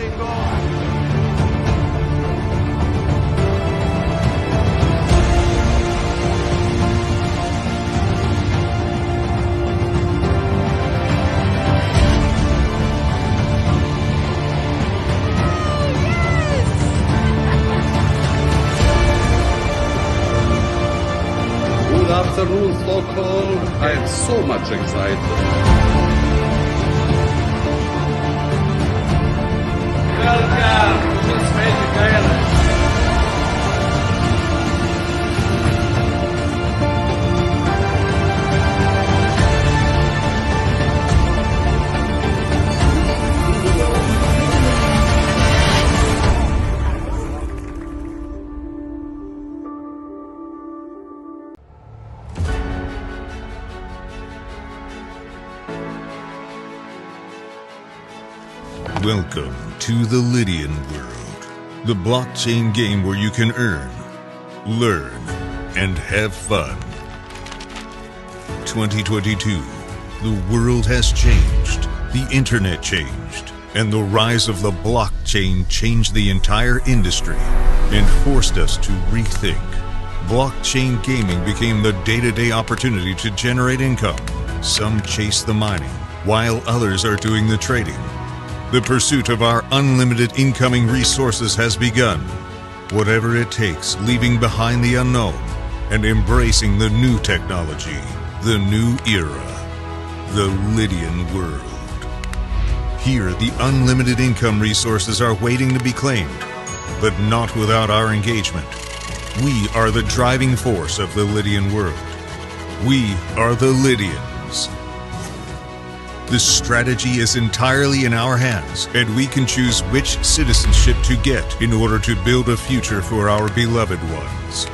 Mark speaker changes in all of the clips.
Speaker 1: Good afternoon, Stockholm. I am so much excited. Welcome to this magic island.
Speaker 2: Welcome to the Lydian world, the blockchain game where you can earn, learn, and have fun. 2022, the world has changed, the internet changed, and the rise of the blockchain changed the entire industry and forced us to rethink. Blockchain gaming became the day-to-day opportunity to generate income. Some chase the mining, while others are doing the trading. The pursuit of our unlimited incoming resources has begun. Whatever it takes, leaving behind the unknown and embracing the new technology, the new era, the Lydian world. Here, the unlimited income resources are waiting to be claimed, but not without our engagement. We are the driving force of the Lydian world. We are the Lydians. The strategy is entirely in our hands, and we can choose which citizenship to get in order to build a future for our beloved ones.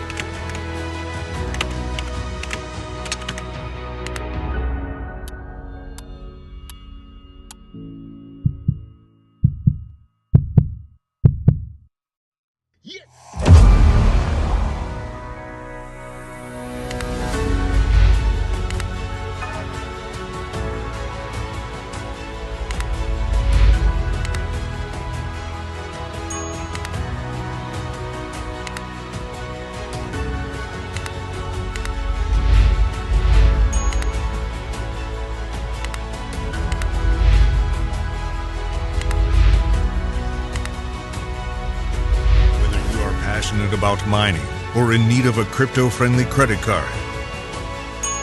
Speaker 2: Passionate about mining or in need of a crypto-friendly credit card,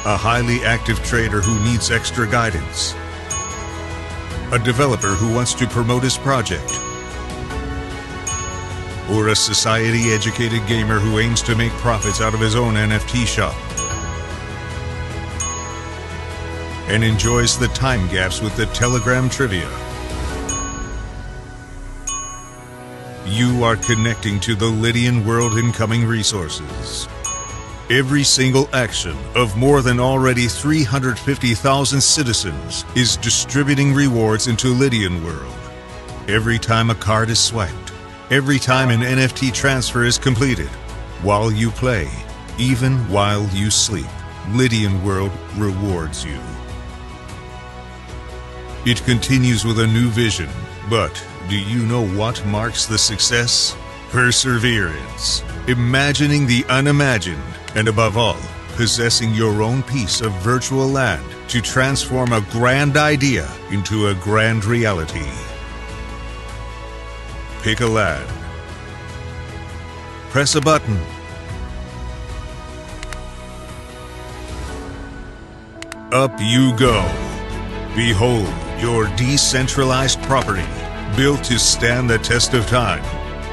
Speaker 2: a highly active trader who needs extra guidance, a developer who wants to promote his project, or a society-educated gamer who aims to make profits out of his own NFT shop and enjoys the time gaps with the Telegram trivia. You are connecting to the Lydian world incoming resources. Every single action of more than already 350,000 citizens is distributing rewards into Lydian world. Every time a card is swiped, every time an NFT transfer is completed, while you play, even while you sleep, Lydian world rewards you. It continues with a new vision, but do you know what marks the success? Perseverance, imagining the unimagined, and above all, possessing your own piece of virtual land to transform a grand idea into a grand reality. Pick a land. Press a button. Up you go. Behold your decentralized property, built to stand the test of time.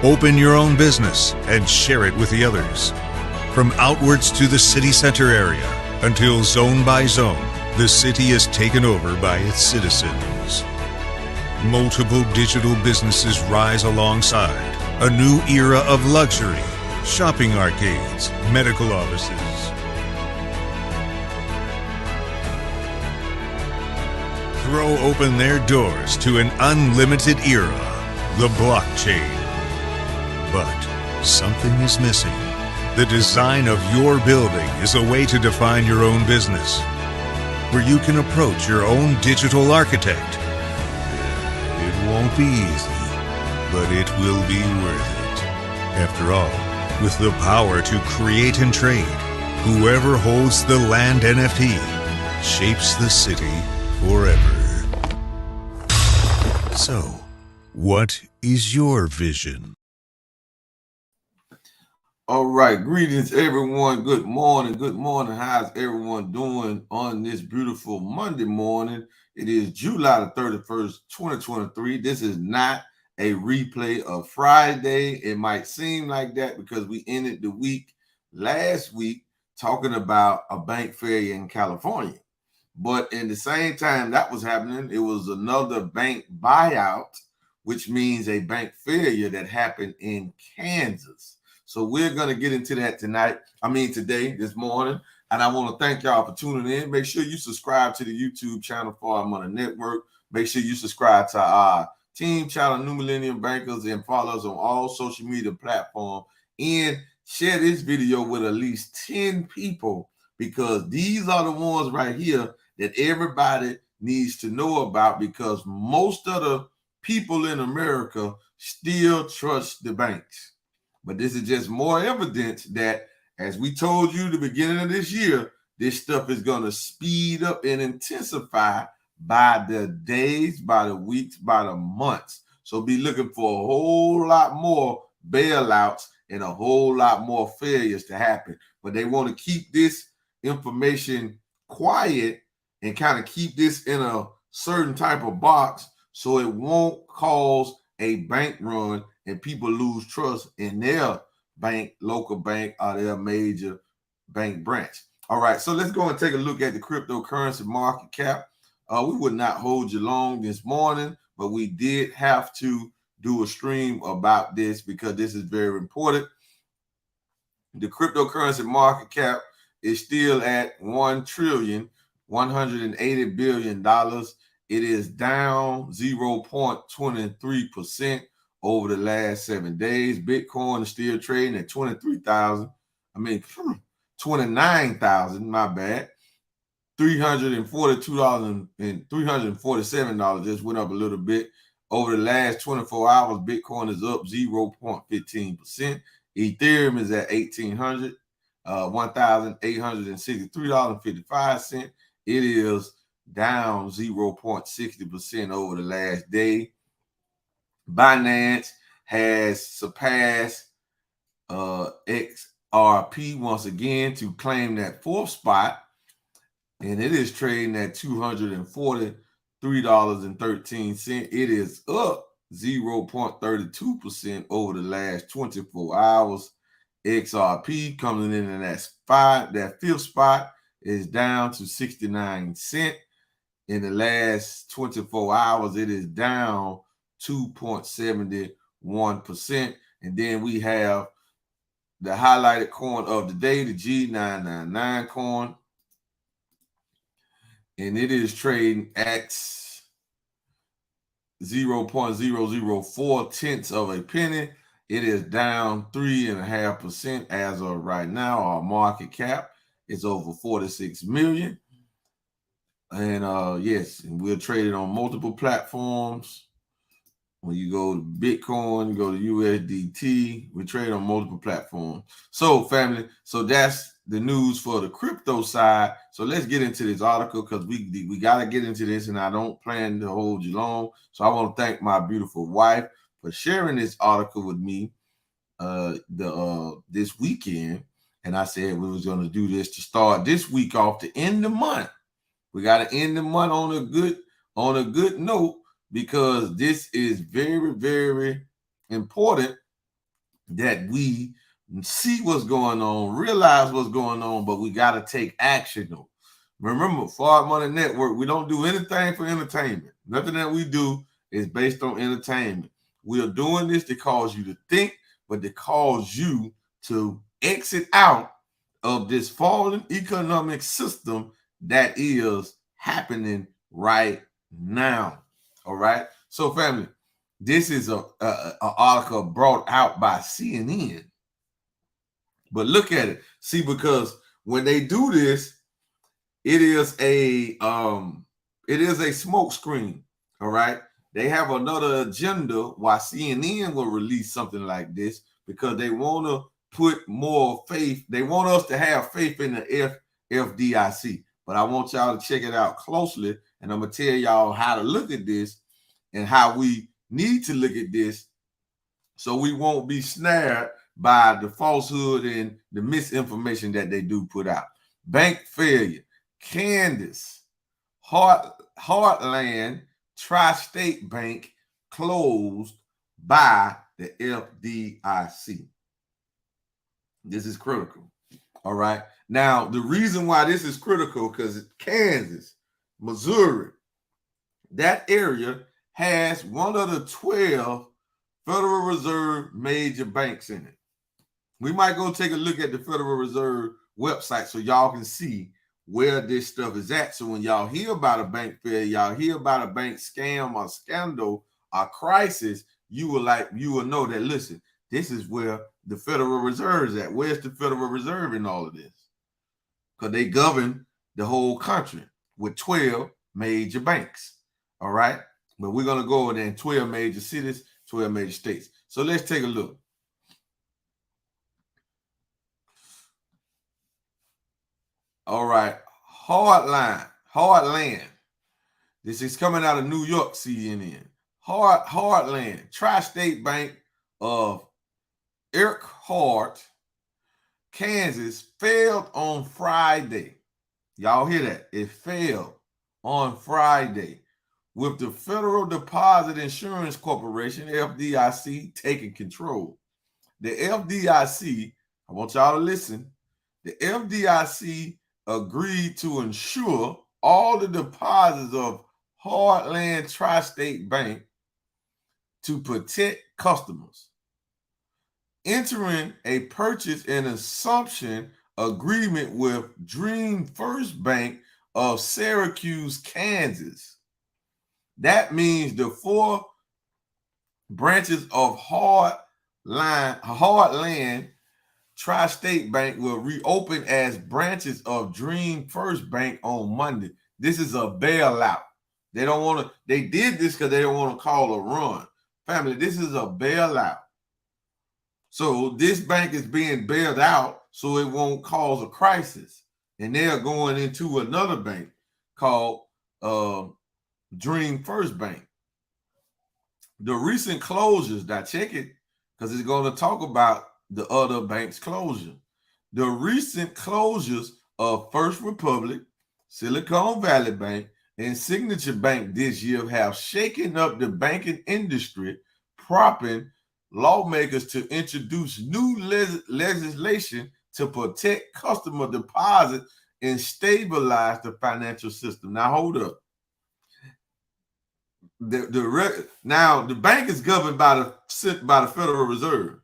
Speaker 2: Open your own business and share it with the others. From outwards to the city center area, until zone by zone, the city is taken over by its citizens. Multiple digital businesses rise alongside. A new era of luxury, shopping arcades, medical offices. Throw open their doors to an unlimited era, the blockchain. But something is missing. The design of your building is a way to define your own business, where you can approach your own digital architect. It won't be easy, but it will be worth it. After all, with the power to create and trade, whoever holds the land NFT shapes the city forever. So, what is your vision?
Speaker 3: All right, greetings everyone. Good morning. Good morning. How's everyone doing on this beautiful Monday morning? It is July the 31st, 2023. This is not a replay of Friday. It might seem like that because we ended the week last week talking about a bank failure in California. But in the same time that was happening, it was another bank buyout, which means a bank failure that happened in Kansas. So we're going to get into that today, this morning. And I want to thank y'all for tuning in. Make sure you subscribe to the YouTube channel for our Money Network. Make sure you subscribe to our team channel, New Millennium Bankers, and follow us on all social media platforms. And share this video with at least 10 people, because these are the ones right here that everybody needs to know about, because most of the people in America still trust the banks. But this is just more evidence that, as we told you the beginning of this year, this stuff is going to speed up and intensify by the days, by the weeks, by the months. So be looking for a whole lot more bailouts and a whole lot more failures to happen. But they want to keep this information quiet and kind of keep this in a certain type of box so it won't cause a bank run and people lose trust in their bank, local bank, or their major bank branch. All right, so let's go and take a look at the cryptocurrency market cap. We would not hold you long this morning, but we did have to do a stream about this because this is very important. The cryptocurrency market cap is still at $1.180 trillion. It is down 0.23% over the last 7 days. Bitcoin is still trading at 29,000, my bad. $342 and $347 just went up a little bit. Over the last 24 hours, Bitcoin is up 0.15%. Ethereum is at $1,863.55. It is down 0.60% over the last day. Binance has surpassed XRP once again to claim that fourth spot, and it is trading at $243.13. It is up 0.32% over the last 24 hours. XRP coming in at that fifth spot is down to 69 cents. In the last 24 hours, it is down 2.71%. And then we have the highlighted coin of the day, the G999 coin. And it is trading at 0.004 tenths of a penny. It is down 3.5% as of right now. Our market cap is over 46 million. And yes, and we're traded on multiple platforms. When you go to Bitcoin, you go to USDT, we trade on multiple platforms. So family, so that's the news for the crypto side. So let's get into this article, because we got to get into this, and I don't plan to hold you long. So I want to thank my beautiful wife for sharing this article with me this weekend. And I said we was going to do this to start this week off, to end the month. We got to end the month on a good note, because this is very, very important that we see what's going on, realize what's going on, but we got to take action though. Remember, for our Money Network, we don't do anything for entertainment. Nothing that we do is based on entertainment. We are doing this to cause you to think, but to cause you to exit out of this fallen economic system that is happening right now. All right. So, family, this is a article brought out by CNN. But look at it. See, because when they do this, it is a smoke screen. All right. they have another agenda why CNN will release something like this, because they want to put more faith. They want us to have faith in the FDIC. But I want y'all to check it out closely, and I'm going to tell y'all how to look at this and how we need to look at this so we won't be snared by the falsehood and the misinformation that they do put out. Bank failure. Kansas, Heartland Tri-State Bank closed by the FDIC. This is critical. All right. Now, the reason why this is critical, because Kansas, Missouri, that area has one of the 12 Federal Reserve major banks in it. We might go take a look at the Federal Reserve website so y'all can see where this stuff is at. So when y'all hear about a bank failure, y'all hear about a bank scam or scandal or crisis, you will know that, listen, this is where the Federal Reserve is at. Where's the Federal Reserve in all of this? Because they govern the whole country with 12 major banks. All right. But we're going to go in 12 major cities, 12 major states. So let's take a look. All right. Heartland. This is coming out of New York, CNN. Heartland, Tri-State Bank of Elkhart, Kansas, failed on Friday. Y'all hear that? It failed on Friday, with the Federal Deposit Insurance Corporation, FDIC, taking control. The FDIC, I want y'all to listen, the FDIC agreed to insure all the deposits of Heartland Tri-State Bank to protect customers, entering a purchase and assumption agreement with Dream First Bank of Syracuse, Kansas. That means the 4 branches of Heartland Tri-State Bank will reopen as branches of Dream First Bank on Monday. This is a bailout. They did this because they don't want to call a run. Family, this is a bailout. So this bank is being bailed out so it won't cause a crisis. And they're going into another bank called Dream First Bank. The recent closures, now check it, because it's going to talk about the other bank's closure. The recent closures of First Republic, Silicon Valley Bank, and Signature Bank this year have shaken up the banking industry, prompting lawmakers to introduce new legislation to protect customer deposits and stabilize the financial system. Now, hold up. Now, the bank is governed by the Federal Reserve.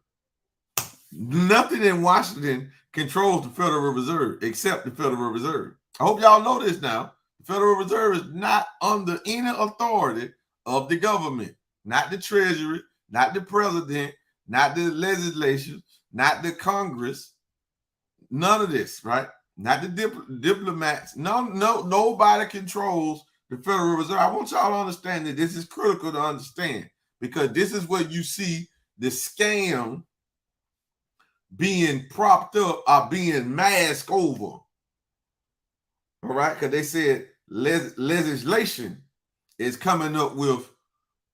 Speaker 3: Nothing in Washington controls the Federal Reserve except the Federal Reserve. I hope y'all know this now. The Federal Reserve is not under any authority of the government, not the Treasury, not the president, not the legislation, not the Congress, none of this, right? Not the diplomats. Nobody controls the Federal Reserve. I want y'all to understand that this is critical to understand, because this is where you see the scam being propped up or being masked over. All right, because they said legislation is coming up with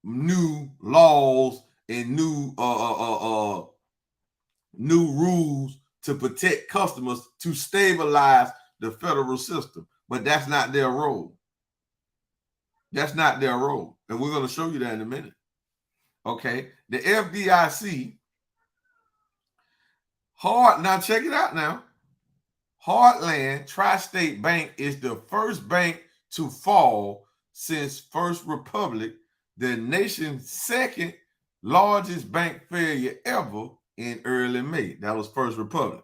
Speaker 3: new laws and new rules to protect customers, to stabilize the federal system. But that's not their role. That's not their role. And we're going to show you that in a minute. Okay. The FDIC, now check it out now. Heartland Tri-State Bank is the first bank to fall since First Republic, the nation's second largest bank failure ever, in early May. That was First Republic.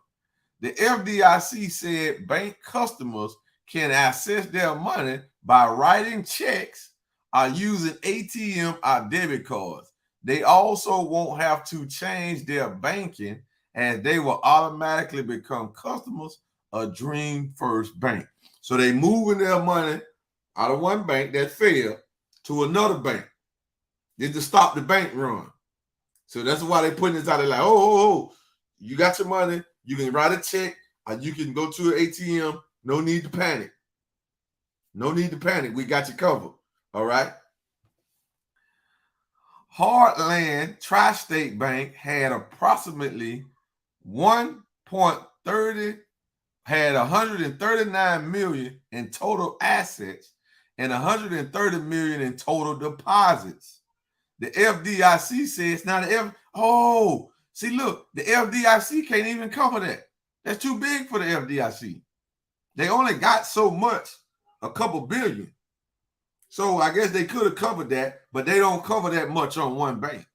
Speaker 3: The FDIC said bank customers can access their money by writing checks or using ATM or debit cards. They also won't have to change their banking, as they will automatically become customers of Dream First Bank. So they moving their money out of one bank that failed to another bank. It's to stop the bank run. So that's why they're putting this out there like, oh, you got your money. You can write a check or you can go to an ATM. No need to panic. No need to panic. We got you covered. All right. Heartland Tri-State Bank had approximately 139 million in total assets and 130 million in total deposits. The FDIC says now see, look, the FDIC can't even cover that. That's too big for the FDIC. They only got so much, a couple billion. So I guess they could have covered that, but they don't cover that much on one bank.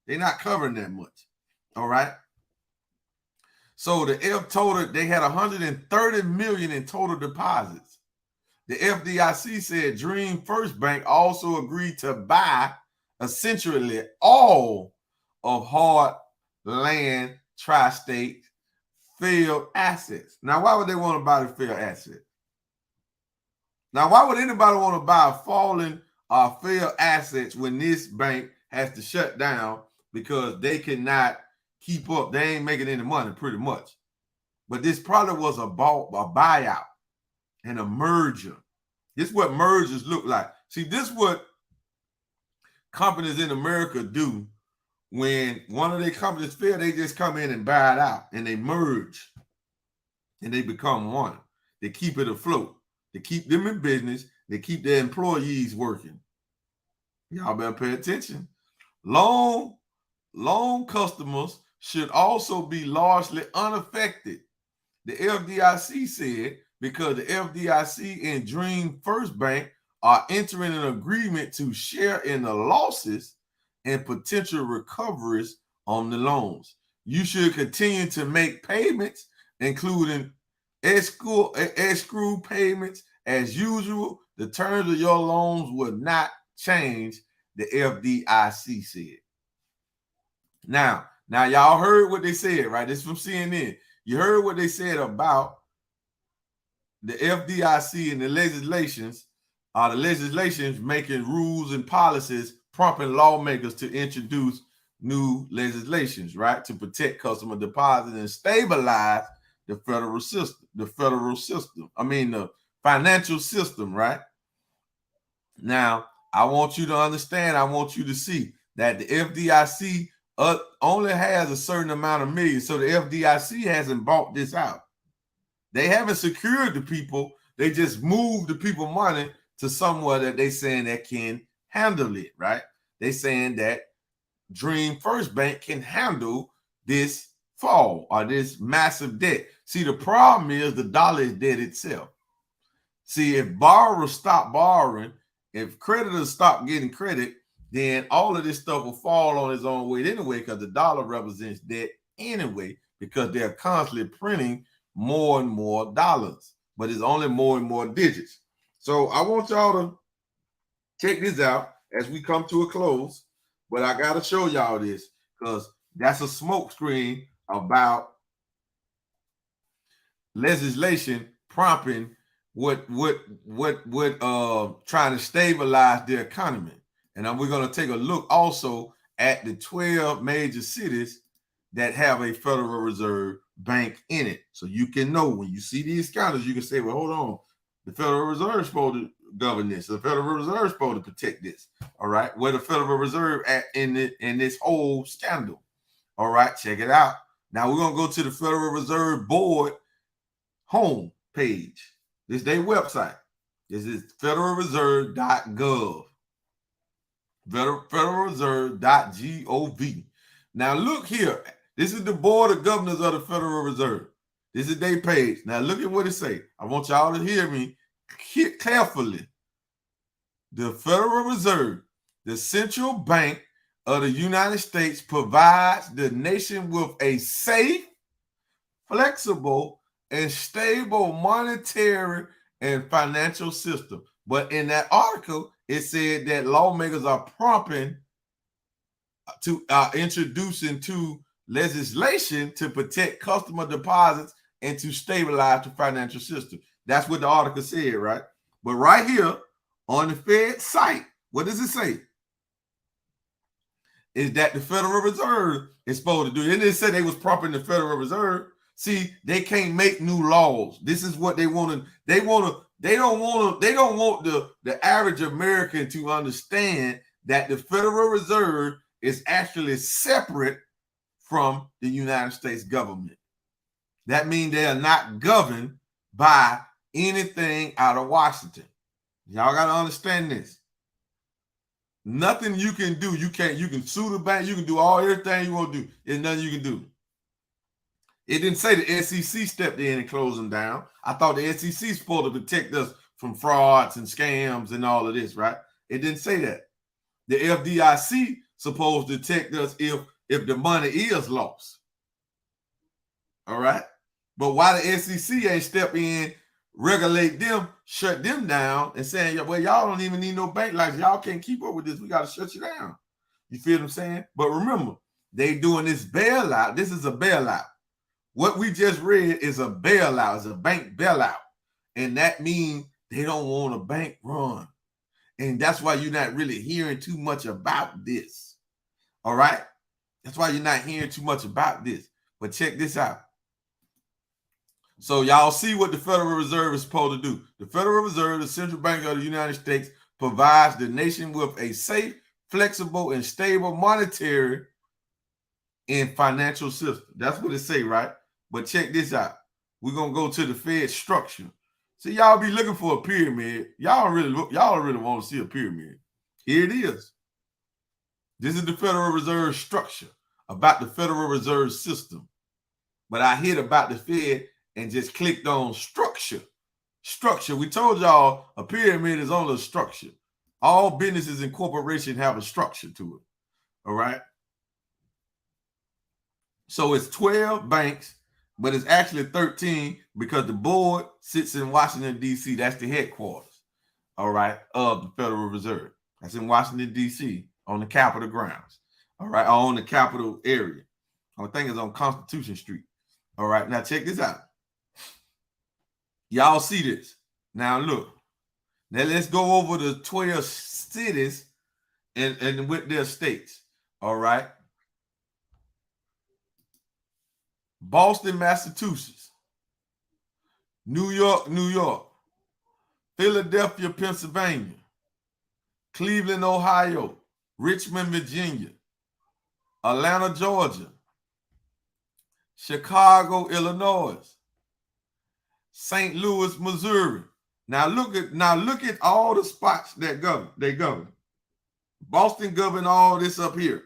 Speaker 3: They're not covering that much. All right. So the total, they had 130 million in total deposits. The FDIC said Dream First Bank also agreed to buy essentially all of Heartland Tri-State failed assets. Now, why would they want to buy the failed asset? Now, why would anybody want to buy fallen or failed assets when this bank has to shut down because they cannot keep up? They ain't making any money pretty much. But this probably was a buyout and a merger. This is what mergers look like. See, this is what companies in America do when one of their companies fail. They just come in and buy it out and they merge and they become one. They keep it afloat. They keep them in business. They keep their employees working. Y'all better pay attention. Loan customers should also be largely unaffected. The FDIC said because the FDIC and Dream First Bank are entering an agreement to share in the losses and potential recoveries on the loans. You should continue to make payments, including escrow payments as usual. The terms of your loans will not change, the FDIC said. Now y'all heard what they said, right? This is from CNN. You heard what they said about the FDIC and the legislations making rules and policies, prompting lawmakers to introduce new legislations, right, to protect customer deposits and stabilize the financial system, right? Now, I want you to understand, I want you to see that the FDIC only has a certain amount of millions. So the FDIC hasn't bought this out. They haven't secured the people. They just moved the people money to somewhere that they saying that can handle it, right? They saying that Dream First Bank can handle this fall or this massive debt. See, the problem is the dollar is dead itself. See, if borrowers stop borrowing, if creditors stop getting credit, then all of this stuff will fall on its own weight anyway, because the dollar represents debt anyway, because they're constantly printing more and more dollars, but it's only more and more digits. So I want y'all to check this out as we come to a close, but I got to show y'all this because that's a smoke screen about legislation prompting what trying to stabilize the economy. And we're going to take a look also at the 12 major cities that have a Federal Reserve Bank in it. So you can know when you see these scandals, you can say, well, hold on. The Federal Reserve is supposed to govern this. The Federal Reserve is supposed to protect this. All right. Where the Federal Reserve at in this whole scandal. All right. Check it out. Now we're going to go to the Federal Reserve Board home page. This is their website. This is federalreserve.gov. federalreserve.gov. Now look here. This is the Board of Governors of the Federal Reserve. This is their page. Now look at what it say. I want y'all to hear me carefully. The Federal Reserve, the central bank of the United States, provides the nation with a safe, flexible, and stable monetary and financial system. But in that article, it said that lawmakers are prompting to introducing to legislation to protect customer deposits and to stabilize the financial system. That's what the article said, right? But right here on the Fed site, what does it say? is that the Federal Reserve is supposed to do. And they said they was propping the Federal Reserve. See, they can't make new laws. This is what they want to. They don't want the average American to understand that the Federal Reserve is actually separate from the United States government. That means they are not governed by anything out of Washington. Y'all got to understand this. Nothing you can do. You can sue the bank. You can do everything you want to do. There's nothing you can do. It didn't say the SEC stepped in and closed them down. I thought the SEC is supposed to protect us from frauds and scams and all of this, right? It didn't say that. The FDIC supposed to protect us if the money is lost. All right? But why the SEC ain't step in, regulate them, shut them down, and saying, well, y'all don't even need no bank license. Y'all can't keep up with this. We got to shut you down. You feel what I'm saying? But remember, they doing this bailout. This is a bailout. What we just read is a bailout. It's a bank bailout. And that means they don't want a bank run. And that's why you're not really hearing too much about this. All right? That's why you're not hearing too much about this. But check this out. So y'all see what the Federal Reserve is supposed to do. The Federal Reserve, the central bank of the United States, provides the nation with a safe, flexible, and stable monetary and financial system. That's what it say, right? But check this out. We're going to go to the Fed structure. See, y'all be looking for a pyramid. Y'all really want to see a pyramid. Here it is. This is the Federal Reserve structure, about the Federal Reserve system. But I hit about the Fed and just clicked on structure. Structure. We told y'all a pyramid is only a structure. All businesses and corporations have a structure to it. All right. So it's 12 banks, but it's actually 13 because the board sits in Washington, D.C. That's the headquarters, all right, of the Federal Reserve. That's in Washington, D.C. on the Capitol grounds, all right, on the Capitol area. I think it's on Constitution Street. All right, now check this out. Y'all see this. Now look. Now let's go over the 12 cities and with their states. All right. Boston, Massachusetts. New York, New York. Philadelphia, Pennsylvania. Cleveland, Ohio. Richmond, Virginia. Atlanta, Georgia. Chicago, Illinois. St. Louis, Missouri. Now look at all the spots that they govern. Boston govern all this up here.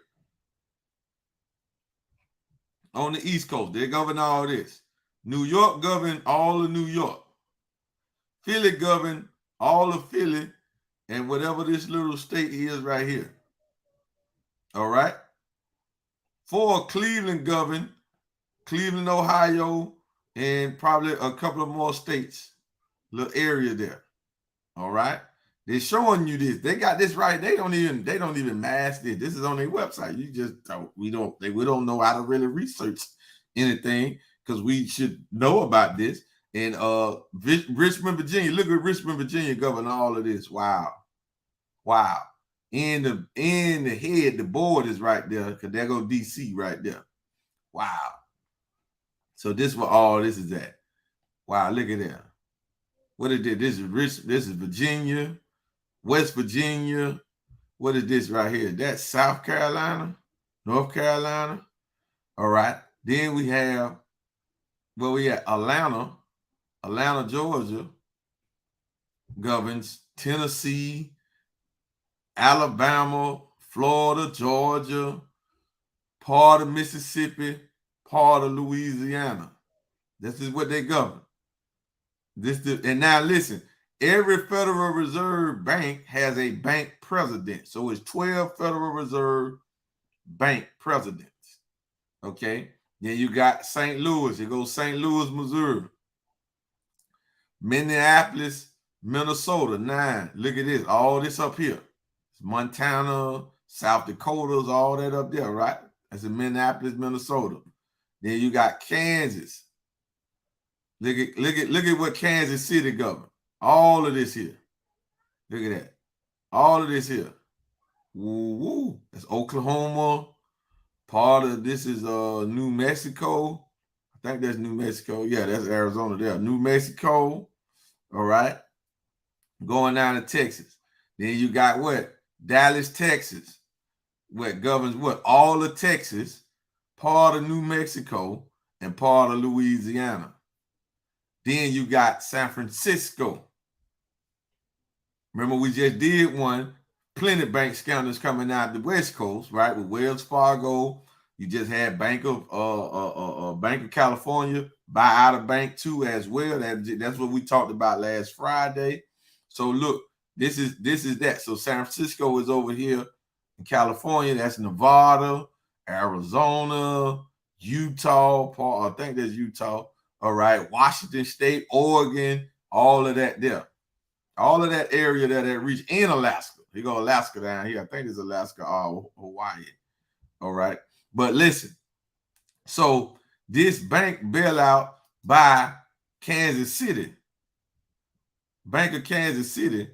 Speaker 3: On the East Coast, they govern all this. New York govern all of New York. Philly govern all of Philly and whatever this little state is right here. All right. 4, Cleveland govern Cleveland, Ohio, and probably a couple of more states, little area there. All right. They're showing you this. They got this right. They don't even mask it. This is on their website. You just we don't know how to really research anything because we should know about this. And Richmond, Virginia. Look at Richmond, Virginia govern all of this. Wow. In the head, the board is right there because there go DC right there. Wow. So this is where all this is at. Wow, look at that. What is this? This is Virginia. West Virginia. What is this right here? That's South Carolina, North Carolina. All right. Then we have, where we at? Atlanta, Georgia governs Tennessee, Alabama, Florida, Georgia, part of Mississippi, part of Louisiana. This is what they govern. And now listen. Every Federal Reserve bank has a bank president. So it's 12 Federal Reserve bank presidents. Okay. Then you got St. Louis. It goes St. Louis, Missouri. Minneapolis, Minnesota, 9. Look at this. All this up here. It's Montana, South Dakota's, all that up there, right? That's in Minneapolis, Minnesota. Then you got Kansas. Look at what Kansas City government. All of this here. Look at that. All of this here. Woo woo. That's Oklahoma. Part of this is New Mexico. I think that's New Mexico. Yeah, that's Arizona there. New Mexico. All right. Going down to Texas. Then you got what? Dallas, Texas. What governs what? All of Texas, part of New Mexico, and part of Louisiana. Then you got San Francisco. Remember, we just did one. Plenty bank scandals coming out the West Coast, right? With Wells Fargo. You just had Bank of California buy out of Bank 2 as well. That's what we talked about last Friday. So look, this is that. So San Francisco is over here in California. That's Nevada, Arizona, Utah. I think that's Utah. All right, Washington State, Oregon, all of that there. All of that area that reach in Alaska. You go Alaska down here. I think it's Alaska or Hawaii. All right. But listen, so this bank bailout by Kansas City, Bank of Kansas City,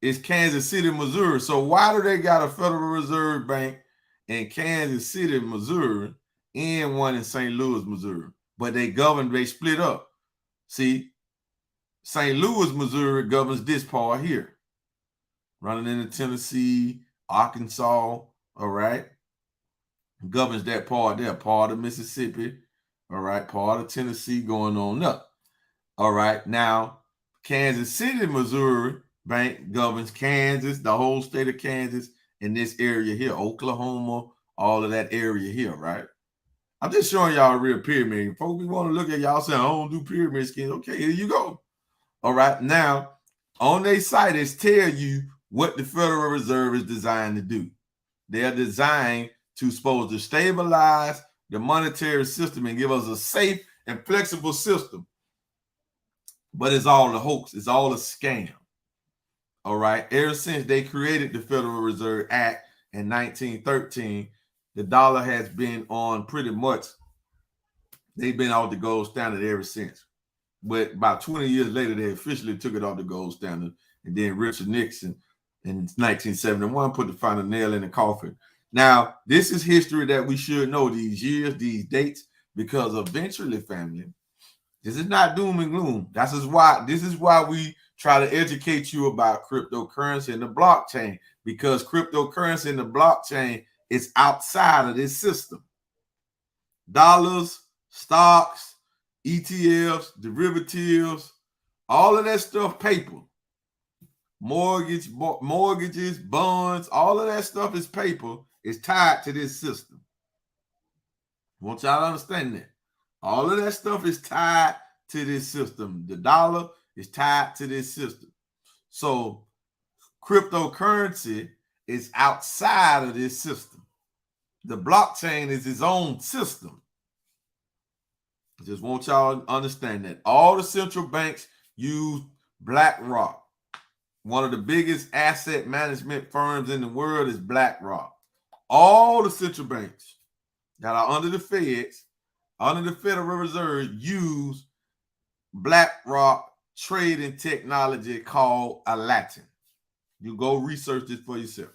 Speaker 3: is Kansas City, Missouri. So why do they got a Federal Reserve Bank in Kansas City, Missouri, and one in St. Louis, Missouri? But they split up. See, St. Louis, Missouri governs this part here, running into Tennessee, Arkansas, all right, governs that part there, part of Mississippi, all right, part of Tennessee going on up, all right. Now, Kansas City, Missouri Bank governs Kansas, the whole state of Kansas, in this area here, Oklahoma, all of that area here, right? I'm just showing y'all a real pyramid. Folks, we want to look at y'all saying, I don't do pyramid schemes. Okay, here you go. All right, now on their site is tell you what the Federal Reserve is designed to do. They're designed to supposed to stabilize the monetary system and give us a safe and flexible system. But it's all a hoax. It's all a scam. All right. Ever since they created the Federal Reserve Act in 1913, the dollar has been on pretty much, they've been off the gold standard ever since. But about 20 years later, they officially took it off the gold standard. And then Richard Nixon in 1971 put the final nail in the coffin. Now, this is history that we should know, these years, these dates, because eventually, family, this is not doom and gloom. This is why we try to educate you about cryptocurrency and the blockchain, because cryptocurrency and the blockchain is outside of this system. Dollars, stocks, ETFs, derivatives, all of that stuff, paper, mortgages, bonds, all of that stuff is paper, is tied to this system. I want y'all to understand that. All of that stuff is tied to this system. The dollar is tied to this system. So cryptocurrency is outside of this system. The blockchain is its own system. Just want y'all to understand that. All the central banks use BlackRock. One of the biggest asset management firms in the world is BlackRock. All the central banks that are under the Feds, under the Federal Reserve, use BlackRock trading technology called Aladdin. You go research this for yourself.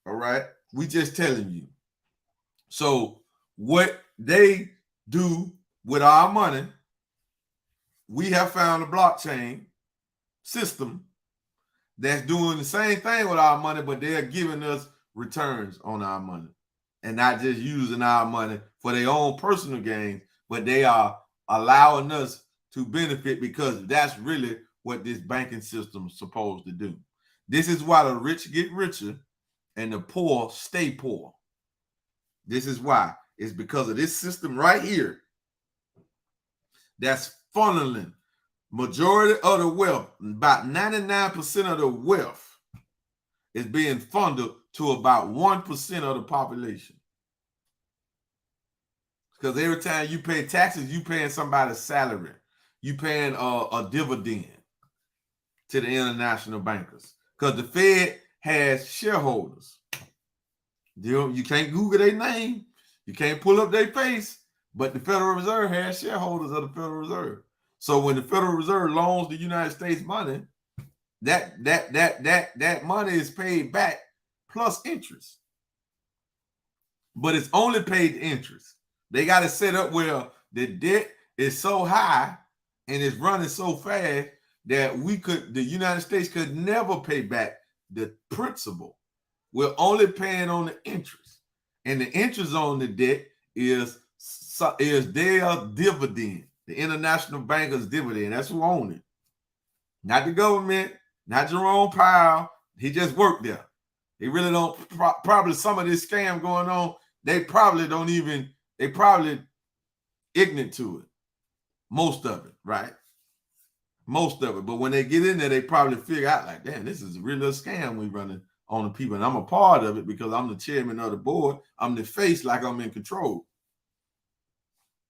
Speaker 3: All right? We just telling you. So what they do with our money, we have found a blockchain system that's doing the same thing with our money, but they're giving us returns on our money and not just using our money for their own personal gains, but they are allowing us to benefit, because that's really what this banking system is supposed to do. This is why the rich get richer and the poor stay poor. This is why. It's because of this system right here that's funneling majority of the wealth. About 99% of the wealth is being funneled to about 1% of the population. Because every time you pay taxes, you paying somebody's salary. You paying a dividend to the international bankers. Because the Fed has shareholders. You can't Google their name. You can't pull up their face. But the Federal Reserve has shareholders of the Federal Reserve. So when the Federal Reserve loans the United States money, that money is paid back plus interest. But it's only paid interest. They got it set up where the debt is so high and it's running so fast that the United States could never pay back the principal. We're only paying on the interest. And the interest on the debt is their dividend, the international bankers' dividend. That's who owns it. Not the government, not Jerome Powell. He just worked there. They really don't, probably some of this scam going on, they probably ignorant to it. Most of it, right? Most of it. But when they get in there, they probably figure out like, damn, this is a real little scam we running on the people. And I'm a part of it because I'm the chairman of the board. I'm the face, like I'm in control.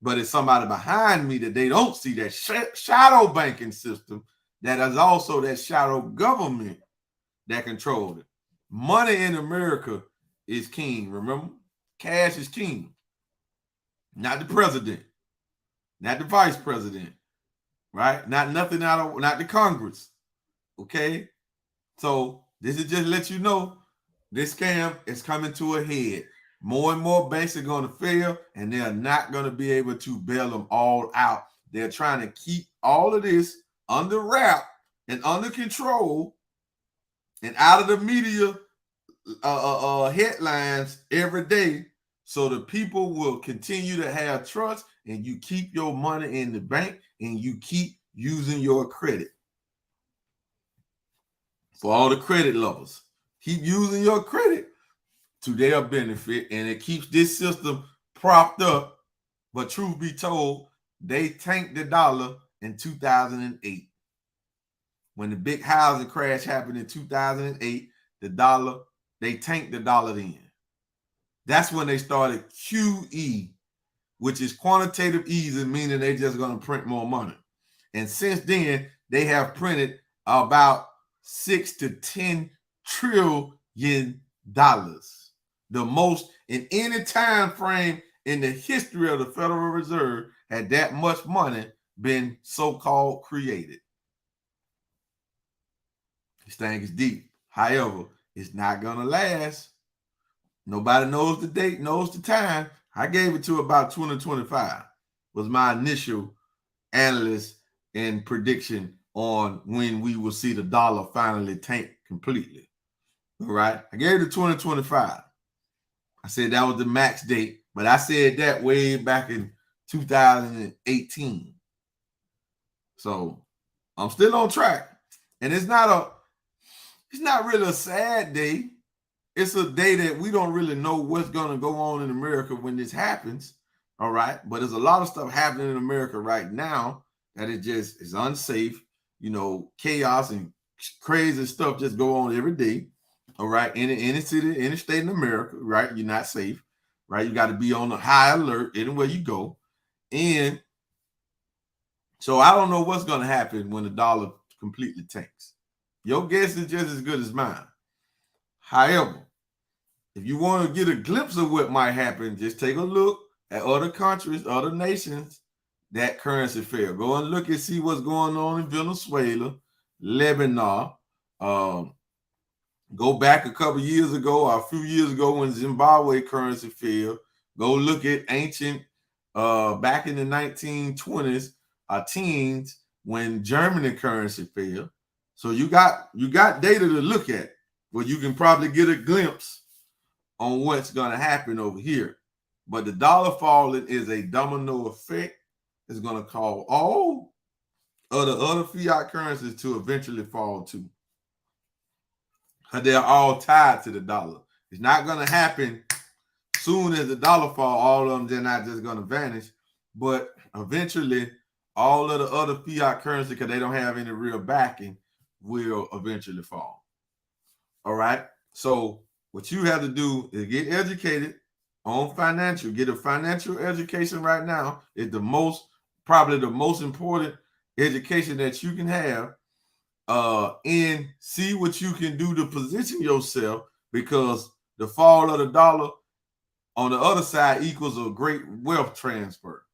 Speaker 3: But it's somebody behind me that they don't see, that shadow banking system that is also that shadow government that controls it. Money in America is king, remember? Cash is king. Not the president, not the vice president, right? Not the Congress, okay? So this is just to let you know, this scam is coming to a head. More and more banks are going to fail, and they're not going to be able to bail them all out. They're trying to keep all of this under wrap and under control and out of the media headlines every day, so the people will continue to have trust, and you keep your money in the bank and you keep using your credit. For all the credit lovers, keep using your credit to their benefit, and it keeps this system propped up. But truth be told, they tanked the dollar in 2008. When the big housing crash happened in 2008, they tanked the dollar then. That's when they started QE, which is quantitative easing, meaning they're just going to print more money. And since then, they have printed about 6 to 10 trillion dollars, the most in any time frame in the history of the Federal Reserve had that much money been so-called created. This thing is deep. However, it's not going to last. Nobody knows the date, knows the time. I gave it to about 2025 was my initial analyst and prediction on when we will see the dollar finally tank completely. All right. I gave it to 2025. I said that was the max date, but I said that way back in 2018. So I'm still on track. And it's not really a sad day. It's a day that we don't really know what's going to go on in America when this happens. All right. But there's a lot of stuff happening in America right now that is unsafe. You know, chaos and crazy stuff just go on every day. All right. In any city, any state in America, right? You're not safe, right? You got to be on the high alert anywhere you go. And so I don't know what's going to happen when the dollar completely tanks. Your guess is just as good as mine. However, if you want to get a glimpse of what might happen, just take a look at other countries, other nations that currency fail. Go and look and see what's going on in Venezuela, Lebanon. Go back a couple years ago, or a few years ago, when Zimbabwe currency failed. Go look at ancient, back in the 1920s, teens, when Germany currency failed. So you got data to look at where you can probably get a glimpse on what's going to happen over here. But the dollar falling is a domino effect. It's going to cause all of the other fiat currencies to eventually fall too. They're all tied to the dollar. It's not going to happen soon as the dollar fall. All of them, they're not just going to vanish. But eventually, all of the other fiat currency, because they don't have any real backing, will eventually fall. All right. So what you have to do is get educated on financial. Get a financial education right now. Is probably the most important education that you can have. And see what you can do to position yourself, because the fall of the dollar on the other side equals a great wealth transfer.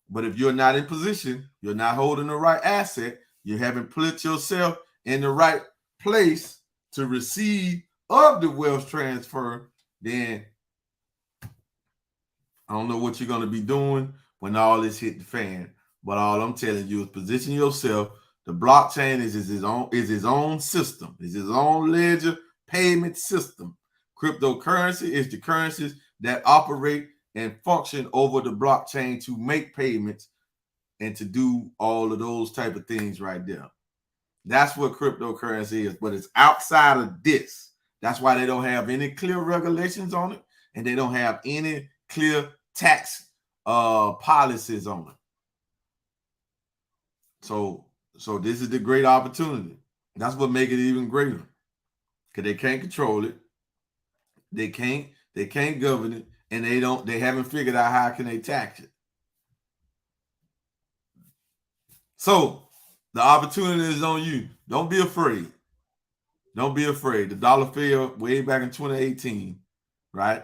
Speaker 3: But if you're not in position, you're not holding the right asset, you haven't put yourself in the right place to receive of the wealth transfer, then I don't know what you're going to be doing when all this hit the fan. But all I'm telling you is position yourself. The blockchain is his own system. It's his own ledger payment system. Cryptocurrency is the currencies that operate and function over the blockchain to make payments and to do all of those type of things right there. That's what cryptocurrency is, but it's outside of this. That's why they don't have any clear regulations on it, and they don't have any clear tax policies on it. So this is the great opportunity. That's what makes it even greater, because they can't control it, they can't govern it, and they haven't figured out how can they tax it. So the opportunity is on you. Don't be afraid. Don't be afraid. The dollar fell way back in 2018, right?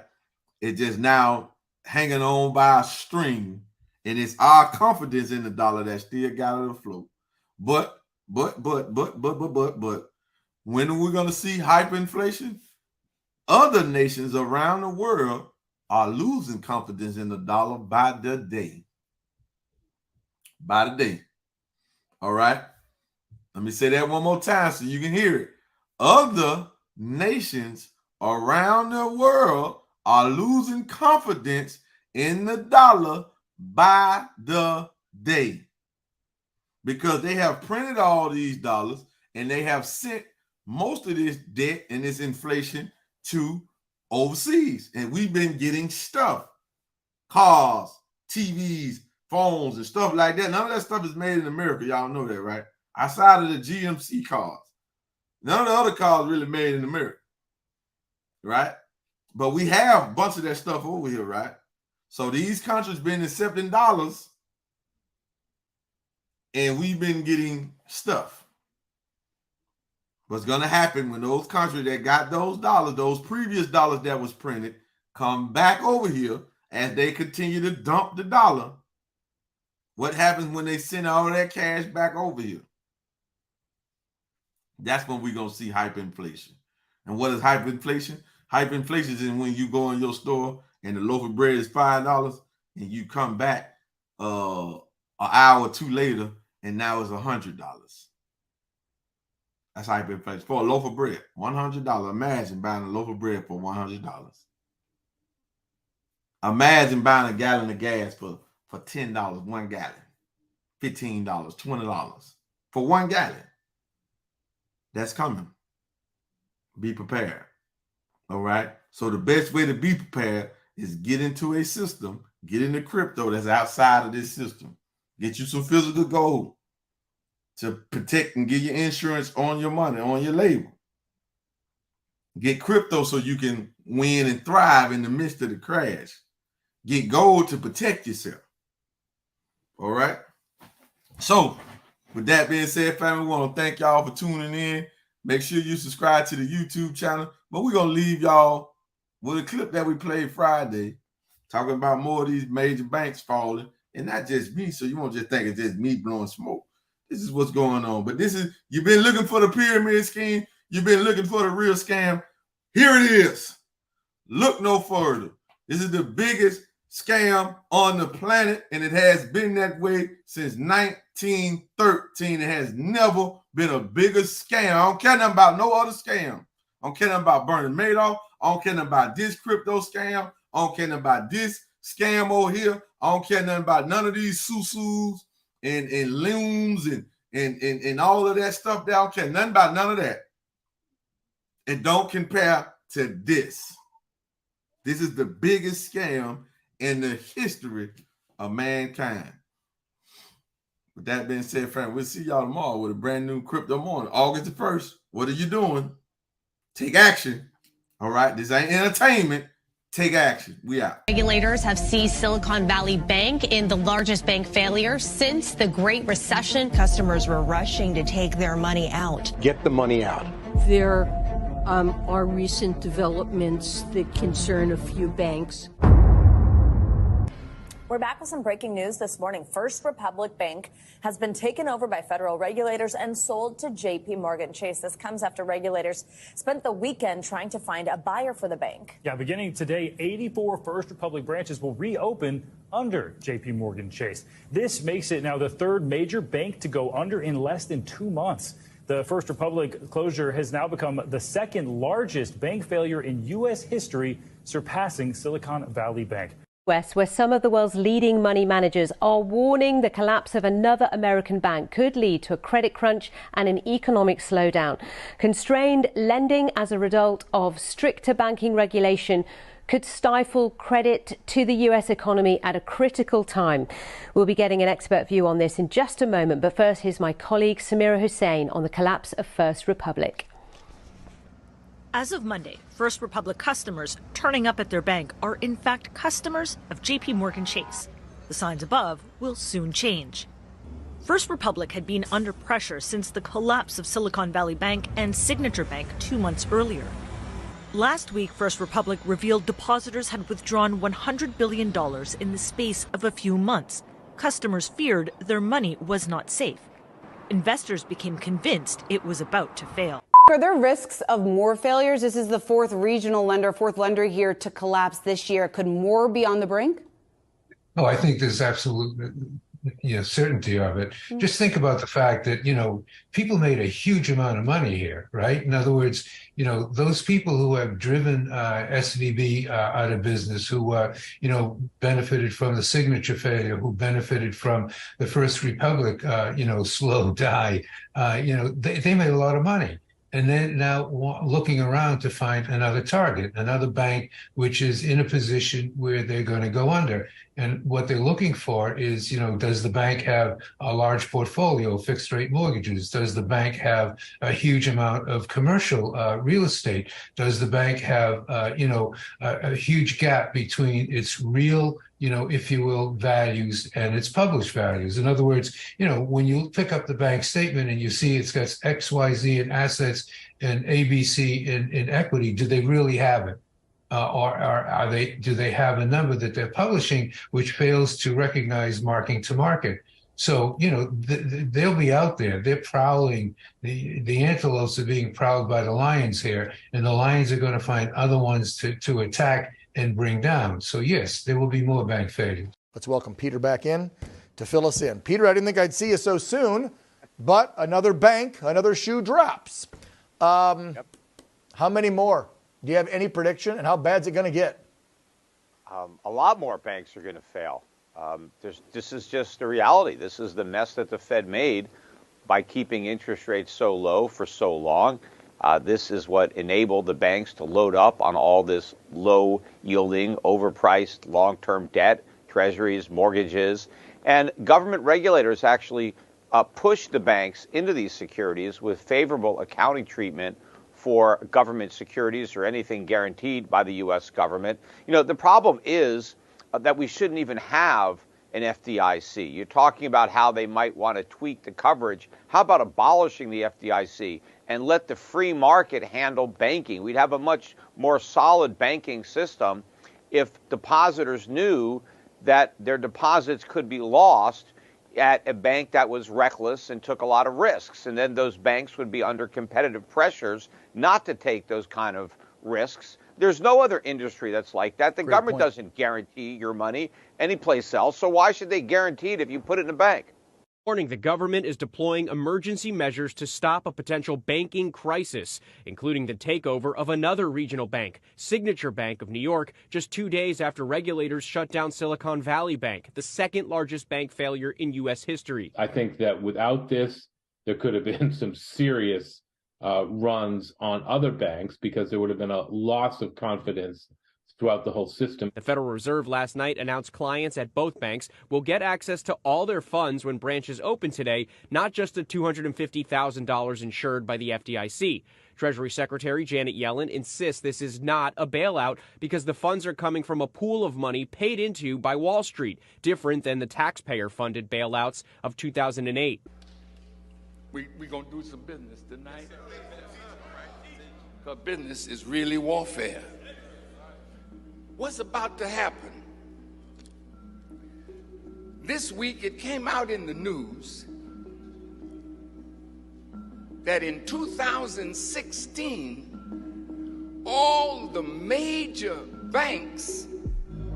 Speaker 3: It's just now hanging on by a string, and it's our confidence in the dollar that still got it afloat. But when are we going to see hyperinflation? Other nations around the world are losing confidence in the dollar by the day. By the day. All right. Let me say that one more time so you can hear it. Other nations around the world are losing confidence in the dollar by the day, because they have printed all these dollars and they have sent most of this debt and this inflation to overseas. And we've been getting stuff, cars, TVs, phones, and stuff like that. None of that stuff is made in America. Y'all know that, right? Outside of the GMC cars. None of the other cars really made in America, right? But we have a bunch of that stuff over here, right? So these countries been accepting dollars, and we've been getting stuff. What's going to happen when those countries that got those dollars, those previous dollars that was printed, come back over here as they continue to dump the dollar? What happens when they send all that cash back over here? That's when we're going to see hyperinflation. And what is hyperinflation? Hyperinflation is when you go in your store and the loaf of bread is $5 and you come back an hour or two later and now it's $100. That's hyperinflation. For a loaf of bread, $100. Imagine buying a loaf of bread for $100. Imagine buying a gallon of gas for $10, 1 gallon, $15, $20 for 1 gallon. That's coming. Be prepared. All right. So the best way to be prepared is get into a system, get into crypto that's outside of this system. Get you some physical gold to protect and get your insurance on your money, on your label. Get crypto so you can win and thrive in the midst of the crash. Get gold to protect yourself. All right. So with that being said, family, we want to thank y'all for tuning in. Make sure you subscribe to the YouTube channel. But we're going to leave y'all with a clip that we played Friday, talking about more of these major banks falling. And not just me, so you won't just think it's just me blowing smoke. This is what's going on. But this is, you've been looking for the pyramid scheme. You've been looking for the real scam. Here it is. Look no further. This is the biggest scam on the planet, and it has been that way since 1913. It has never been a bigger scam. I don't care nothing about no other scam. I don't care nothing about Bernie Madoff. I don't care nothing about this crypto scam. I don't care nothing about this scam over here. I don't care nothing about none of these susus and looms and all of that stuff. I don't care nothing about none of that. It don't compare to this. This is the biggest scam in the history of mankind. With that being said, friend, we'll see y'all tomorrow with a brand new Crypto Morning. August the 1st. What are you doing? Take action. All right? This ain't entertainment. Take action. We out.
Speaker 4: Regulators have seized Silicon Valley Bank in the largest bank failure since the Great Recession. Customers were rushing to take their money out.
Speaker 5: Get the money out.
Speaker 6: There are recent developments that concern a few banks.
Speaker 5: We're back with some breaking news this morning. First Republic Bank has been taken over by federal regulators and sold to J.P. Morgan Chase. This comes after regulators spent the weekend trying to find a buyer for the bank.
Speaker 7: Yeah, beginning today, 84 First Republic branches will reopen under J.P. Morgan Chase. This makes it now the third major bank to go under in less than 2 months. The First Republic closure has now become the second largest bank failure in U.S. history, surpassing Silicon Valley Bank.
Speaker 6: West, where some of the world's leading money managers are warning the collapse of another American bank could lead to a credit crunch and an economic slowdown. Constrained lending as a result of stricter banking regulation could stifle credit to the U.S. economy at a critical time. We'll be getting an expert view on this in just a moment, but first here's my colleague Samira Hussein on the collapse of First Republic.
Speaker 8: As of Monday, First Republic customers turning up at their bank are in fact customers of J.P. Morgan Chase. The signs above will soon change. First Republic had been under pressure since the collapse of Silicon Valley Bank and Signature Bank 2 months earlier. Last week, First Republic revealed depositors had withdrawn $100 billion in the space of a few months. Customers feared their money was not safe. Investors became convinced it was about to fail.
Speaker 9: Are there risks of more failures? This is the fourth lender here to collapse this year. Could more be on the brink?
Speaker 10: Oh, I think there's absolute certainty of it. Just think about the fact that, people made a huge amount of money here, right? In other words, those people who have driven SVB out of business, who, benefited from the Signature failure, who benefited from the First Republic, slow die, they made a lot of money. And then now looking around to find another target, another bank, which is in a position where they're going to go under. And what they're looking for is, does the bank have a large portfolio of fixed rate mortgages? Does the bank have a huge amount of commercial real estate? Does the bank have, a huge gap between its real, if you will, values and its published values? In other words, when you pick up the bank statement and you see it's got X, Y, Z in assets and ABC in equity, do they really have it? Or do they have a number that they're publishing which fails to recognize marking to market? So, they'll be out there. They're prowling. The antelopes are being prowled by the lions here, and the lions are going to find other ones to attack and bring down. So, yes, there will be more bank failures.
Speaker 11: Let's welcome Peter back in to fill us in. Peter, I didn't think I'd see you so soon, but another bank, another shoe drops. How many more? Do you have any prediction, and how bad is it going to get?
Speaker 12: A lot more banks are going to fail. This is just the reality. This is the mess that the Fed made by keeping interest rates so low for so long. This is what enabled the banks to load up on all this low-yielding, overpriced long-term debt, treasuries, mortgages. And government regulators actually pushed the banks into these securities with favorable accounting treatment for government securities or anything guaranteed by the U.S. government. The problem is that we shouldn't even have an FDIC. You're talking about how they might want to tweak the coverage. How about abolishing the FDIC and let the free market handle banking? We'd have a much more solid banking system if depositors knew that their deposits could be lost at a bank that was reckless and took a lot of risks. And then those banks would be under competitive pressures not to take those kind of risks. There's no other industry that's like that. The government doesn't guarantee your money anyplace else. So why should they guarantee it if you put it in a bank?
Speaker 13: Warning the government is deploying emergency measures to stop a potential banking crisis, including the takeover of another regional bank, Signature Bank of New York, just 2 days after regulators shut down Silicon Valley Bank, the second largest bank failure in U.S. history.
Speaker 14: I think that without this, there could have been some serious runs on other banks because there would have been a loss of confidence throughout the whole system.
Speaker 13: The Federal Reserve last night announced clients at both banks will get access to all their funds when branches open today, not just the $250,000 insured by the FDIC. Treasury Secretary Janet Yellen insists this is not a bailout because the funds are coming from a pool of money paid into by Wall Street, different than the taxpayer-funded bailouts of 2008.
Speaker 15: We're going to do some business tonight. Because business is really warfare. What's about to happen This week it came out in the news that in 2016, all the major banks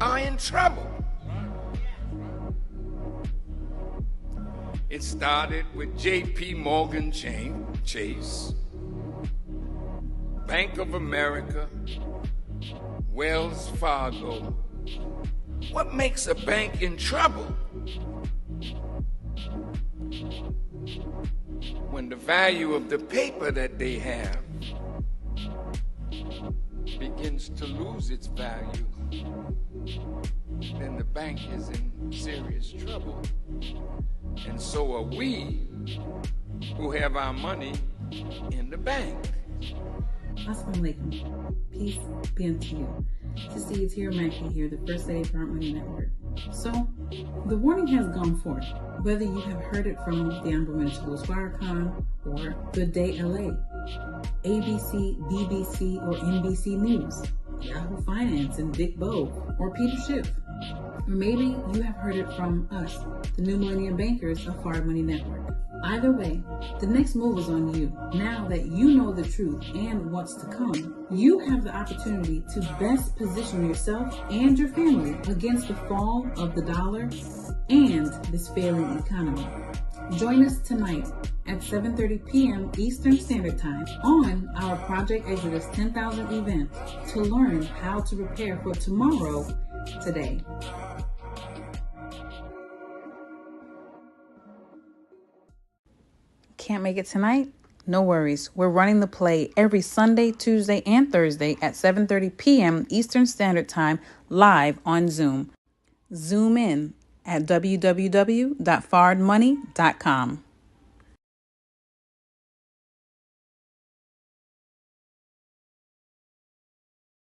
Speaker 15: are in trouble. It started with JP Morgan Chase, Bank of America, Wells Fargo. What makes a bank in trouble? When the value of the paper that they have begins to lose its value, then the bank is in serious trouble. And so are we who have our money in the bank.
Speaker 16: Assalamu alaikum. Peace be unto you. Sister Yatira Mackey here, the First Lady of Heartland Money Network. So, the warning has gone forth. Whether you have heard it from the Honorable Minister Louis Farrakhan or Good Day LA, ABC, BBC, or NBC News, Yahoo Finance and Dick Bowe, or Peter Schiff. Or maybe you have heard it from us, the New Millennium Bankers of Hard Money Network. Either way, the next move is on you. Now that you know the truth and what's to come, you have the opportunity to best position yourself and your family against the fall of the dollar and this failing economy. Join us tonight at 7:30 p.m. Eastern Standard Time on our Project Exodus 10,000 event to learn how to prepare for tomorrow today. Can't make it tonight? No worries. We're running the play every Sunday, Tuesday, and Thursday at 7:30 p.m. Eastern Standard Time live on Zoom. Zoom in at www.fardmoney.com.